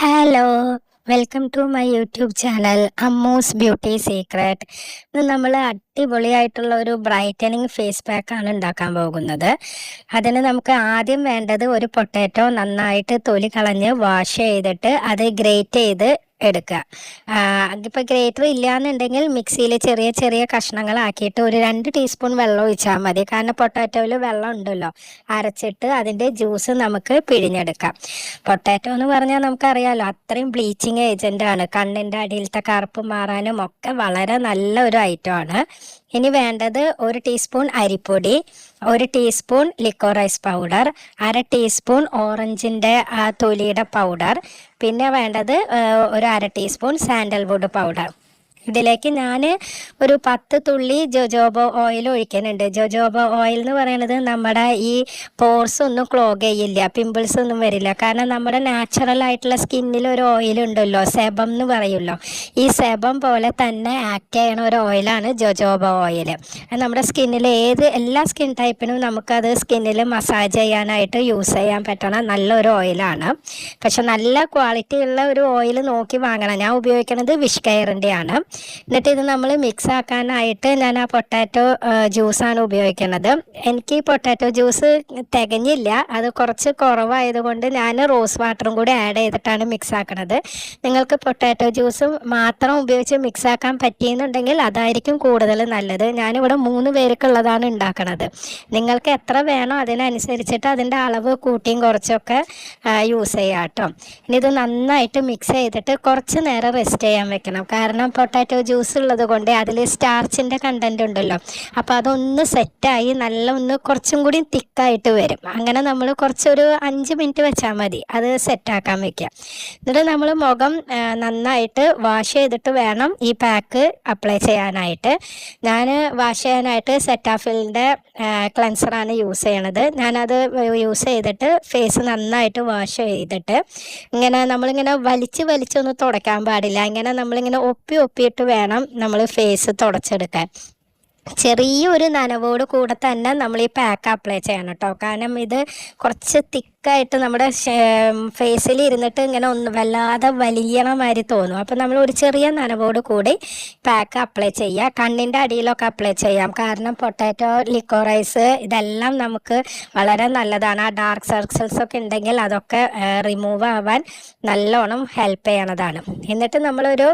Hello, welcome to my YouTube channel Ammu's beauty secret. ഇന്ന് നമ്മൾ അടിപൊളിയായിട്ടുള്ള ഒരു ബ്രൈറ്റനിങ് ഫേസ് പാക്കാണ് ഉണ്ടാക്കാൻ പോകുന്നത്. അതിന് നമുക്ക് ആദ്യം വേണ്ടത് ഒരു പൊട്ടാറ്റോ നന്നായിട്ട് തൊലി കളഞ്ഞ് വാഷ് ചെയ്തിട്ട് അത് ഗ്രേറ്റ് ചെയ്ത് എടുക്കുക. അതിപ്പോൾ ഗ്രേറ്റർ ഇല്ലയെന്നുണ്ടെങ്കിൽ മിക്സിയിൽ ചെറിയ ചെറിയ കഷ്ണങ്ങളാക്കിയിട്ട് ഒരു 2 ടീസ്പൂൺ വെള്ളം ഒഴിച്ചാൽ മതി. കാരണം പൊട്ടാറ്റോയിൽ വെള്ളം ഉണ്ടല്ലോ, അരച്ചിട്ട് അതിൻ്റെ ജ്യൂസ് നമുക്ക് പിഴിഞ്ഞെടുക്കാം. പൊട്ടാറ്റോ എന്ന് പറഞ്ഞാൽ നമുക്കറിയാമല്ലോ, അത്രയും ബ്ലീച്ചിങ് ഏജൻ്റാണ്. കണ്ണിൻ്റെ അടിയിലത്തെ കറുപ്പ് മാറാനും ഒക്കെ വളരെ നല്ല ഒരു ഐറ്റമാണ്. ഇനി വേണ്ടത് 1 ടീസ്പൂൺ അരിപ്പൊടി, 1 ടീസ്പൂൺ ലിക്കോറൈസ് പൗഡർ, 1/2 ടീസ്പൂൺ ഓറഞ്ചിൻ്റെ തൊലിയുടെ പൗഡർ, പിന്നെ വേണ്ടത് ഒരു 1/2 ടീസ്പൂൺ സാൻഡൽവുഡ് പൗഡർ. ഇതിലേക്ക് ഞാൻ ഒരു 10 തുള്ളി ജോജോബ ഓയിൽ ഒഴിക്കുന്നുണ്ട്. ജോജോബ ഓയിൽ എന്ന് പറയുന്നത് നമ്മുടെ ഈ പോർസ് ഒന്നും ക്ലോഗ് ചെയ്യില്ല, പിമ്പിൾസ് ഒന്നും വരില്ല. കാരണം നമ്മുടെ നാച്ചുറൽ ആയിട്ടുള്ള സ്കിന്നിൽ ഒരു ഓയിൽ ഉണ്ടല്ലോ, സെബം എന്ന് പറയുമല്ലോ, ഈ സെബം പോലെ തന്നെ ആക്ട് ചെയ്യണ ഒരു ഓയിലാണ് ജോജോബ ഓയിൽ. നമ്മുടെ സ്കിന്നിൽ എല്ലാ സ്കിൻ ടൈപ്പിനും നമുക്കത് സ്കിന്നിൽ മസാജ് ചെയ്യാനായിട്ട് യൂസ് ചെയ്യാൻ പറ്റണ നല്ലൊരു ഓയിലാണ്. പക്ഷെ നല്ല ക്വാളിറ്റി ഉള്ള ഒരു ഓയിൽ നോക്കി വാങ്ങണം. ഞാൻ ഉപയോഗിക്കുന്നത് വിഷ് കെയറിൻ്റെയാണ്. എന്നിട്ട് ഇത് നമ്മൾ മിക്സ് ആക്കാനായിട്ട് ഞാൻ ആ പൊട്ടാറ്റോ ജ്യൂസാണ് ഉപയോഗിക്കുന്നത്. എനിക്ക് ഈ പൊട്ടാറ്റോ ജ്യൂസ് തികഞ്ഞില്ല, അത് കുറച്ച് കുറവായതുകൊണ്ട് ഞാൻ റോസ് വാട്ടറും കൂടി ആഡ് ചെയ്തിട്ടാണ് മിക്സ് ആക്കുന്നത്. നിങ്ങൾക്ക് പൊട്ടാറ്റോ ജ്യൂസ് മാത്രം ഉപയോഗിച്ച് മിക്സ് ആക്കാൻ പറ്റിയെന്നുണ്ടെങ്കിൽ അതായിരിക്കും കൂടുതൽ നല്ലത്. ഞാനിവിടെ 3 പേർക്കുള്ളതാണ് ഉണ്ടാക്കുന്നത്. നിങ്ങൾക്ക് എത്ര വേണോ അതിനനുസരിച്ചിട്ട് അതിൻ്റെ അളവ് കൂട്ടിയും കുറച്ചൊക്കെ യൂസ് ചെയ്യാം കേട്ടോ. ഇനി ഇത് നന്നായിട്ട് മിക്സ് ചെയ്തിട്ട് കുറച്ച് നേരം റെസ്റ്റ് ചെയ്യാൻ വെക്കണം. കാരണം പൊട്ടാറ്റോ ജ്യൂസ് ഉള്ളത് കൊണ്ട് അതിൽ സ്റ്റാർച്ചിൻ്റെ കണ്ടൻറ്റ് ഉണ്ടല്ലോ, അപ്പോൾ അതൊന്ന് സെറ്റായി നല്ല ഒന്ന് കുറച്ചും കൂടി തിക്കായിട്ട് വരും. അങ്ങനെ നമ്മൾ കുറച്ചൊരു 5 മിനിറ്റ് വെച്ചാൽ മതി അത് സെറ്റാക്കാൻ വെക്കുക. എന്നിട്ട് നമ്മൾ മുഖം നന്നായിട്ട് വാഷ് ചെയ്തിട്ട് വേണം ഈ പാക്ക് അപ്ലൈ ചെയ്യാനായിട്ട്. ഞാൻ വാഷ് ചെയ്യാനായിട്ട് സെറ്റാഫിലിൻ്റെ ക്ലെൻസറാണ് യൂസ് ചെയ്യണത്. ഞാനത് യൂസ് ചെയ്തിട്ട് ഫേസ് നന്നായിട്ട് വാഷ് ചെയ്തിട്ട് നമ്മളിങ്ങനെ വലിച്ചൊന്നും തുടയ്ക്കാൻ പാടില്ല. നമ്മളിങ്ങനെ ഒപ്പിയിട്ട് വേണം നമ്മൾ ഫേസ് തുടച്ചെടുക്കാൻ. ചെറിയൊരു നനവോട് കൂടെ തന്നെ നമ്മൾ ഈ പാക്ക് അപ്ലൈ ചെയ്യണം കേട്ടോ. കാരണം ഇത് കുറച്ച് തിക്കായിട്ട് നമ്മുടെ ഫേസിൽ ഇരുന്നിട്ട് ഇങ്ങനെ വല്ലാതെ വലിയണ മാതിരി തോന്നും. അപ്പോൾ നമ്മൾ ഒരു ചെറിയ നനവോട് കൂടി പാക്ക് അപ്ലൈ ചെയ്യുക. കണ്ണിൻ്റെ അടിയിലൊക്കെ അപ്ലൈ ചെയ്യാം. കാരണം പൊട്ടാറ്റോ, ലിക്കോറൈസ് ഇതെല്ലാം നമുക്ക് വളരെ നല്ലതാണ്. ആ ഡാർക്ക് സർക്കിൾസ് ഒക്കെ ഉണ്ടെങ്കിൽ അതൊക്കെ റിമൂവ് ആവാൻ നല്ലോണം ഹെൽപ്പ് ചെയ്യണതാണ്. എന്നിട്ട് നമ്മളൊരു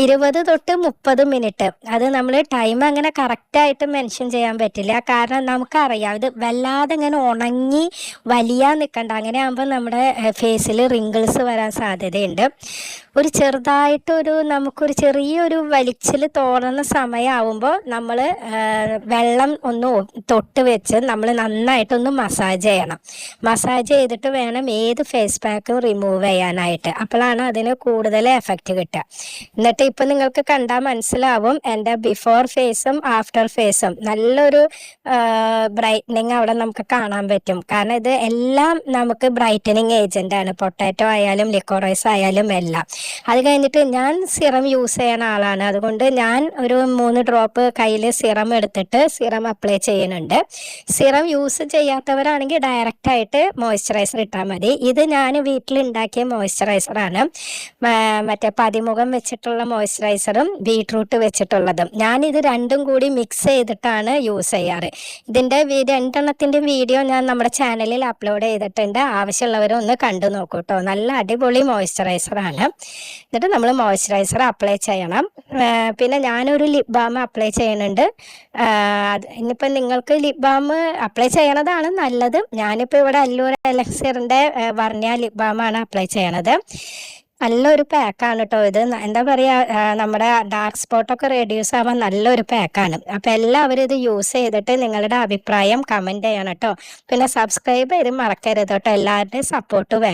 20 തൊട്ട് 30 മിനിറ്റ്, അത് നമ്മൾ ടൈം അങ്ങനെ കറക്റ്റായിട്ട് മെൻഷൻ ചെയ്യാൻ പറ്റില്ല. കാരണം നമുക്കറിയാം ഇത് വല്ലാതെ ഇങ്ങനെ ഉണങ്ങി വലിയാൻ നിൽക്കണ്ട. അങ്ങനെ ആകുമ്പോൾ നമ്മുടെ ഫേസിൽ റിങ്കിൾസ് വരാൻ സാധ്യതയുണ്ട്. ഒരു ചെറുതായിട്ടൊരു നമുക്കൊരു ചെറിയൊരു വലിച്ചിൽ തോന്നുന്ന സമയമാവുമ്പോൾ നമ്മൾ വെള്ളം ഒന്ന് തൊട്ട് വെച്ച് നമ്മൾ നന്നായിട്ടൊന്ന് മസാജ് ചെയ്യണം. മസാജ് ചെയ്തിട്ട് വേണം ഏത് ഫേസ് പാക്കും റിമൂവ് ചെയ്യാനായിട്ട്. അപ്പോഴാണ് അതിന് കൂടുതൽ എഫക്റ്റ് കിട്ടുക. എന്നിട്ട് ഇപ്പം നിങ്ങൾക്ക് കണ്ടാൽ മനസ്സിലാവും എൻ്റെ ബിഫോർ ഫേസും ആഫ്റ്റർ ഫേസും നല്ലൊരു ബ്രൈറ്റനിങ് അവിടെ നമുക്ക് കാണാൻ പറ്റും. കാരണം ഇത് എല്ലാം നമുക്ക് ബ്രൈറ്റനിങ് ഏജൻ്റാണ്. പൊട്ടാറ്റോ ആയാലും ലിക്കോറൈസ് ആയാലും എല്ലാം. അത് കഴിഞ്ഞിട്ട് ഞാൻ സിറം യൂസ് ചെയ്യുന്ന ആളാണ്. അതുകൊണ്ട് ഞാൻ ഒരു 3 ഡ്രോപ്പ് കയ്യിൽ സിറം എടുത്തിട്ട് സിറം അപ്ലൈ ചെയ്യുന്നുണ്ട്. സിറം യൂസ് ചെയ്യാത്തവരാണെങ്കിൽ ഡയറക്റ്റായിട്ട് മോയ്സ്ചറൈസർ ഇട്ടാൽ മതി. ഇത് ഞാൻ വീട്ടിലുണ്ടാക്കിയ മോയ്സ്ചറൈസറാണ്. മറ്റേ പതിമുഖം വെച്ചിട്ടുള്ള മോയ്സ്ചറൈസറും ബീട്രൂട്ട് വെച്ചിട്ടുള്ളതും. ഞാനിത് രണ്ടും കൂടി മിക്സ് ചെയ്തിട്ടാണ് യൂസ് ചെയ്യാറ്. ഇതിൻ്റെ 2 വീഡിയോ ഞാൻ നമ്മുടെ ചാനലിൽ അപ്ലോഡ് ചെയ്തിട്ടുണ്ട്. ആവശ്യമുള്ളവരൊന്ന് കണ്ടു നോക്കൂ കേട്ടോ. നല്ല അടിപൊളി മോയ്സ്ചറൈസറാണ്. എന്നിട്ട് നമ്മൾ മോയ്സ്ചറൈസർ അപ്ലൈ ചെയ്യണം. പിന്നെ ഞാനൊരു ലിപ് ബാം അപ്ലൈ ചെയ്യുന്നുണ്ട്. ഇനിയിപ്പോൾ നിങ്ങൾക്ക് ലിപ് ബാം അപ്ലൈ ചെയ്യണതാണ് നല്ലത്. ഞാനിപ്പോൾ ഇവിടെ അല്ലൂർ എലക്സിറിൻ്റെ വർണ്യ ലിപ് ബാമാണ് അപ്ലൈ ചെയ്യണത്. നല്ലൊരു പാക്കാണ് കേട്ടോ ഇത്. എന്താ പറയുക, നമ്മുടെ ഡാർക്ക് സ്പോട്ടൊക്കെ റെഡ്യൂസ് ആവാൻ നല്ലൊരു പാക്കാണ്. അപ്പോൾ എല്ലാവരും ഇത് യൂസ് ചെയ്തിട്ട് നിങ്ങളുടെ അഭിപ്രായം കമൻറ്റ് ചെയ്യണം കേട്ടോ. പിന്നെ സബ്സ്ക്രൈബ് ചെയ്ത് മറക്കരുത് കേട്ടോ. എല്ലാവരുടെയും സപ്പോർട്ട് വേണം.